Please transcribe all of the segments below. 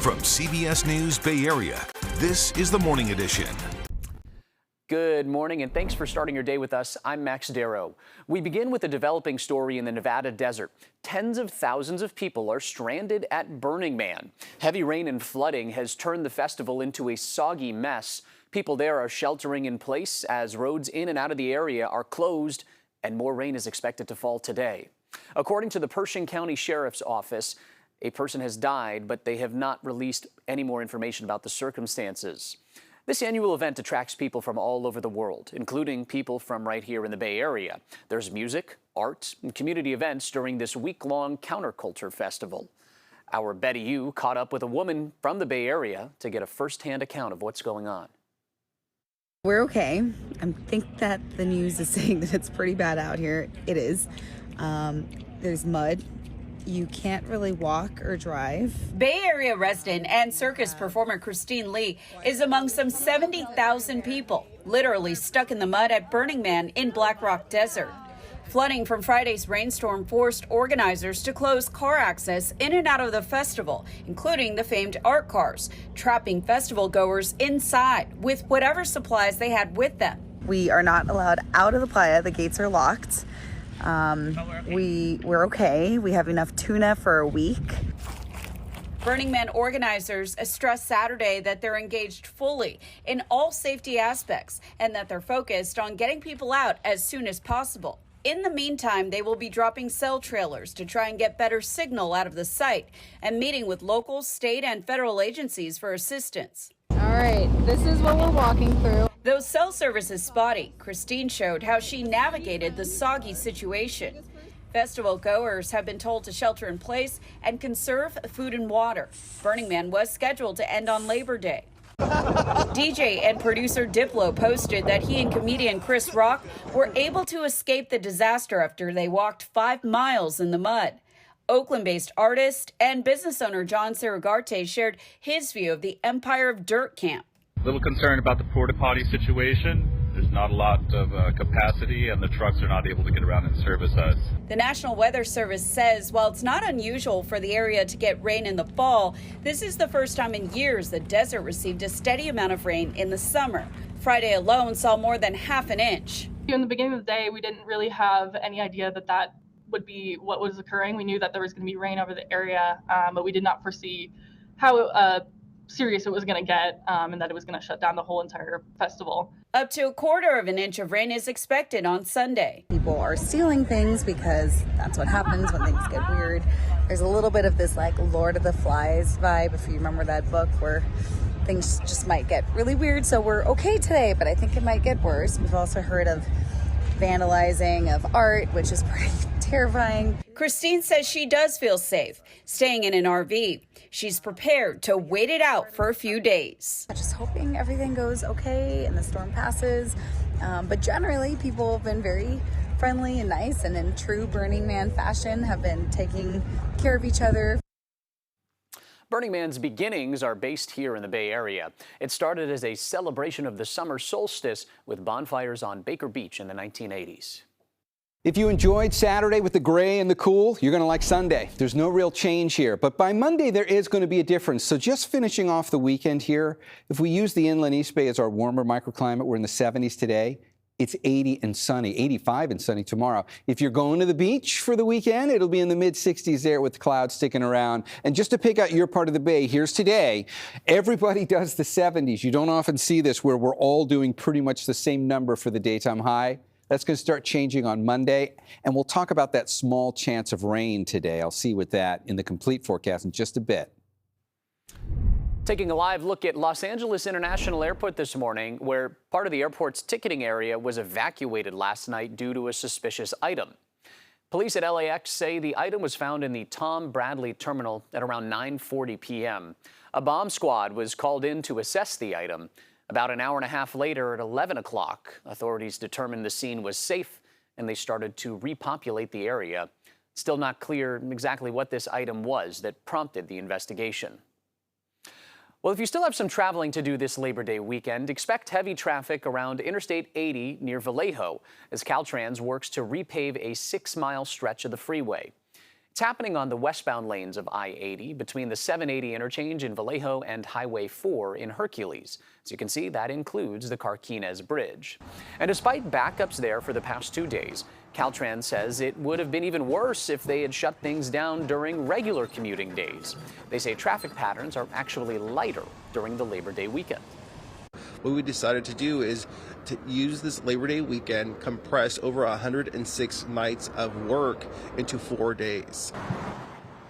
From CBS News Bay Area, this is the Morning Edition. Good morning, and thanks for starting your day with us. I'm Max Darrow. We begin with a developing story in the Nevada desert. Tens of thousands of people are stranded at Burning Man. Heavy rain and flooding has turned the festival into a soggy mess. People there are sheltering in place as roads in and out of the area are closed, and more rain is expected to fall today. According to the Pershing County Sheriff's Office, a person has died, but they have not released any more information about the circumstances. This annual event attracts people from all over the world, including people from right here in the Bay Area. There's music, art, and community events during this week-long counterculture festival. Our Betty Yu caught up with a woman from the Bay Area to get a first-hand account of what's going on. We're okay. I think that the news is saying that it's pretty bad out here. It is. There's mud. You can't really walk or drive. Bay Area resident and circus performer Christine Lee is among some 70,000 people literally stuck in the mud at Burning Man in Black Rock Desert. Flooding from Friday's rainstorm forced organizers to close car access in and out of the festival, including the famed art cars, trapping festival goers inside with whatever supplies they had with them. We are not allowed out of the playa. The gates are locked. We're okay. We have enough tuna for a week. Burning Man organizers stressed Saturday that they're engaged fully in all safety aspects and that they're focused on getting people out as soon as possible. In the meantime, they will be dropping cell trailers to try and get better signal out of the site and meeting with local, state, and federal agencies for assistance. All right, this is what we're walking through. Though cell service is spotty, Christine showed how she navigated the soggy situation. Festival goers have been told to shelter in place and conserve food and water. Burning Man was scheduled to end on Labor Day. DJ and producer Diplo posted that he and comedian Chris Rock were able to escape the disaster after they walked 5 miles in the mud. Oakland-based artist and business owner John Saragarte shared his view of the Empire of Dirt camp. A little concerned about the porta potty situation. There's not a lot of capacity, and the trucks are not able to get around and service us. The National Weather Service says while it's not unusual for the area to get rain in the fall, this is the first time in years the desert received a steady amount of rain in the summer. Friday alone saw more than half an inch. In the beginning of the day, we didn't really have any idea that would be what was occurring. We knew that there was going to be rain over the area, but we did not foresee how serious it was going to get and that it was going to shut down the whole entire festival. Up to 1/4 inch of rain is expected on Sunday. People are stealing things because that's what happens when things get weird. There's a little bit of this like Lord of the Flies vibe, if you remember that book, where things just might get really weird. So we're okay today, but I think it might get worse. We've also heard of vandalizing of art, which is pretty terrifying. Christine says she does feel safe staying in an RV. She's prepared to wait it out for a few days. Just hoping everything goes okay and the storm passes. But generally, people have been very friendly and nice, and in true Burning Man fashion have been taking care of each other. Burning Man's beginnings are based here in the Bay Area. It started as a celebration of the summer solstice with bonfires on Baker Beach in the 1980s. If you enjoyed Saturday with the gray and the cool, you're going to like Sunday. There's no real change here, but by Monday there is going to be a difference. So just finishing off the weekend here, if we use the Inland East Bay as our warmer microclimate, we're in the 70s today. It's 80 and sunny, 85 and sunny tomorrow. If you're going to the beach for the weekend, it'll be in the mid-60s there with the clouds sticking around. And just to pick out your part of the bay, here's today. Everybody does the 70s. You don't often see this where we're all doing pretty much the same number for the daytime high. That's going to start changing on Monday, and we'll talk about that small chance of rain today. I'll see with that in the complete forecast in just a bit. Taking a live look at Los Angeles International Airport this morning, where part of the airport's ticketing area was evacuated last night due to a suspicious item. Police at LAX say the item was found in the Tom Bradley terminal at around 9:40 p.m. A bomb squad was called in to assess the item. About an hour and a half later, at 11 o'clock, authorities determined the scene was safe and they started to repopulate the area. Still not clear exactly what this item was that prompted the investigation. Well, if you still have some traveling to do this Labor Day weekend, expect heavy traffic around Interstate 80 near Vallejo as Caltrans works to repave a 6-mile stretch of the freeway. It's happening on the westbound lanes of I-80 between the 780 interchange in Vallejo and Highway 4 in Hercules. As you can see, that includes the Carquinez Bridge. And despite backups there for the past 2 days, Caltrans says it would have been even worse if they had shut things down during regular commuting days. They say traffic patterns are actually lighter during the Labor Day weekend. What we decided to do is to use this Labor Day weekend, compress over 106 nights of work into 4 days.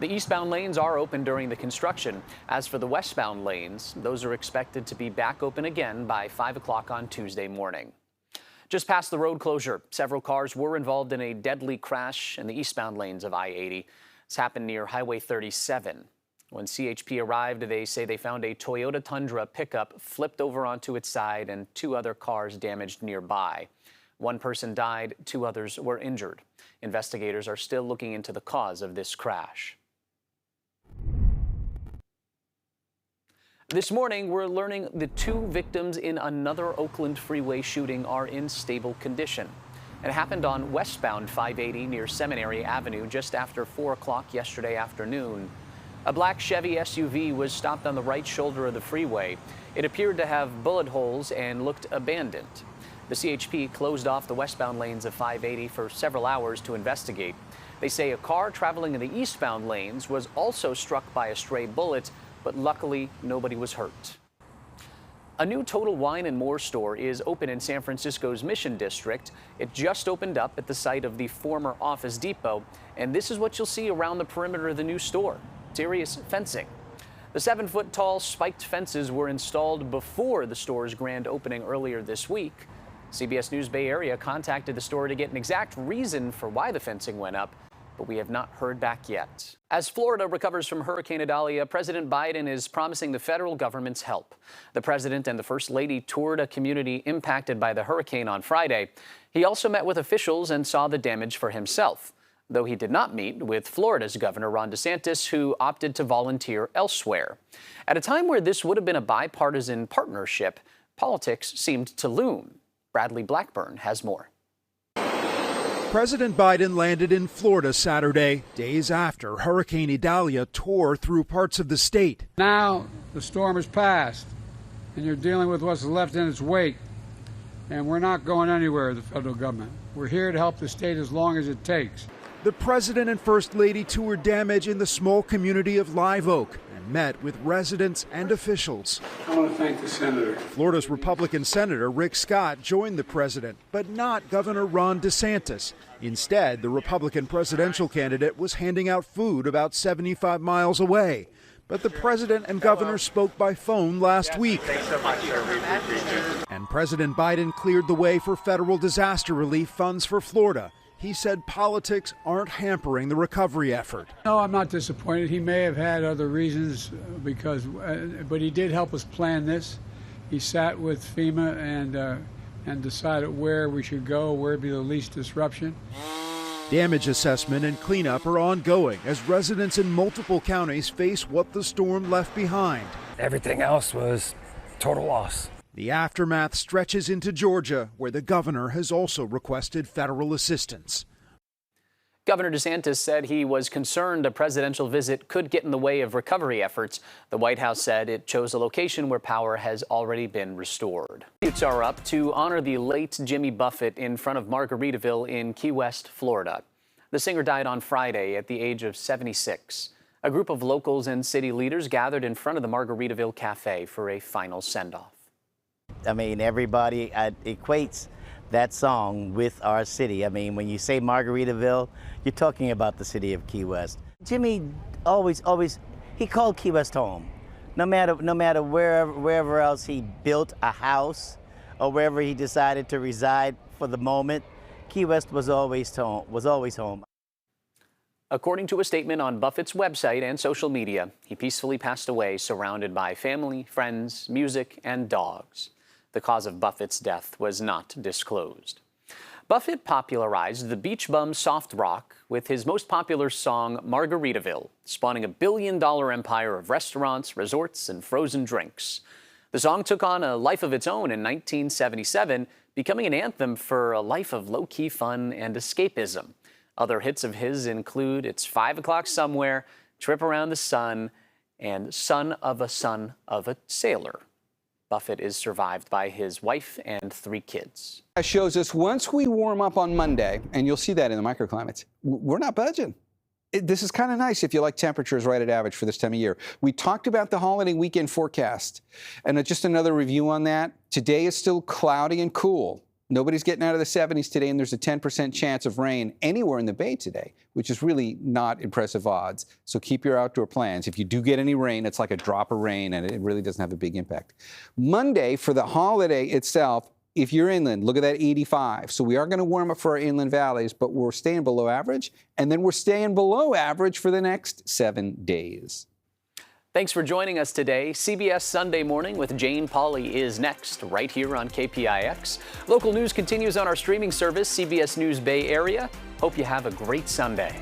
The eastbound lanes are open during the construction. As for the westbound lanes, those are expected to be back open again by 5 o'clock on Tuesday morning. Just past the road closure, several cars were involved in a deadly crash in the eastbound lanes of I-80. This happened near Highway 37. When CHP arrived, they say they found a Toyota Tundra pickup flipped over onto its side and 2 other cars damaged nearby. 1 person died, 2 others were injured. Investigators are still looking into the cause of this crash. This morning, we're learning the 2 victims in another Oakland freeway shooting are in stable condition. It happened on westbound 580 near Seminary Avenue just after 4 o'clock yesterday afternoon. A black Chevy SUV was stopped on the right shoulder of the freeway. It appeared to have bullet holes and looked abandoned. The CHP closed off the westbound lanes of 580 for several hours to investigate. They say a car traveling in the eastbound lanes was also struck by a stray bullet, but luckily nobody was hurt. A new Total Wine & More store is open in San Francisco's Mission District. It just opened up at the site of the former Office Depot, and this is what you'll see around the perimeter of the new store. Serious fencing. The 7-foot-tall spiked fences were installed before the store's grand opening earlier this week. CBS News Bay Area contacted the store to get an exact reason for why the fencing went up, but we have not heard back yet. As Florida recovers from Hurricane Idalia, President Biden is promising the federal government's help. The president and the First Lady toured a community impacted by the hurricane on Friday. He also met with officials and saw the damage for himself, though he did not meet with Florida's Governor Ron DeSantis, who opted to volunteer elsewhere. At a time where this would have been a bipartisan partnership, politics seemed to loom. Bradley Blackburn has more. President Biden landed in Florida Saturday, days after Hurricane Idalia tore through parts of the state. Now the storm has passed, and you're dealing with what's left in its wake. And we're not going anywhere, the federal government. We're here to help the state as long as it takes. The president and First Lady toured damage in the small community of Live Oak and met with residents and officials. I want to thank the senator. Florida's Republican Senator Rick Scott joined the president, but not Governor Ron DeSantis. Instead, the Republican presidential candidate was handing out food about 75 miles away. But the president and governor spoke by phone last week. Thanks so much, sir. We appreciate it. And President Biden cleared the way for federal disaster relief funds for Florida. He said politics aren't hampering the recovery effort. No, I'm not disappointed. He may have had other reasons, but he did help us plan this. He sat with FEMA and decided where we should go, where would be the least disruption. Damage assessment and cleanup are ongoing as residents in multiple counties face what the storm left behind. Everything else was total loss. The aftermath stretches into Georgia, where the governor has also requested federal assistance. Governor DeSantis said he was concerned a presidential visit could get in the way of recovery efforts. The White House said it chose a location where power has already been restored. Tributes are up to honor the late Jimmy Buffett in front of Margaritaville in Key West, Florida. The singer died on Friday at the age of 76. A group of locals and city leaders gathered in front of the Margaritaville Cafe for a final send-off. I mean, everybody equates that song with our city. I mean, when you say Margaritaville, you're talking about the city of Key West. Jimmy always, he called Key West home. No matter wherever else he built a house or wherever he decided to reside for the moment, Key West was always home. According to a statement on Buffett's website and social media, he peacefully passed away surrounded by family, friends, music, and dogs. The cause of Buffett's death was not disclosed. Buffett popularized the beach bum soft rock with his most popular song, Margaritaville, spawning a billion-dollar empire of restaurants, resorts, and frozen drinks. The song took on a life of its own in 1977, becoming an anthem for a life of low-key fun and escapism. Other hits of his include It's 5 O'Clock Somewhere, Trip Around the Sun, and Son of a Sailor. Buffett is survived by his wife and 3 kids. That shows us once we warm up on Monday, and you'll see that in the microclimates, we're not budging. This is kind of nice if you like temperatures right at average for this time of year. We talked about the holiday weekend forecast, and just another review on that. Today is still cloudy and cool. Nobody's getting out of the 70s today, and there's a 10% chance of rain anywhere in the Bay today, which is really not impressive odds. So keep your outdoor plans. If you do get any rain, it's like a drop of rain, and it really doesn't have a big impact. Monday, for the holiday itself, if you're inland, look at that 85. So we are going to warm up for our inland valleys, but we're staying below average, and then we're staying below average for the next 7 days. Thanks for joining us today. CBS Sunday Morning with Jane Pauley is next, right here on KPIX. Local news continues on our streaming service, CBS News Bay Area. Hope you have a great Sunday.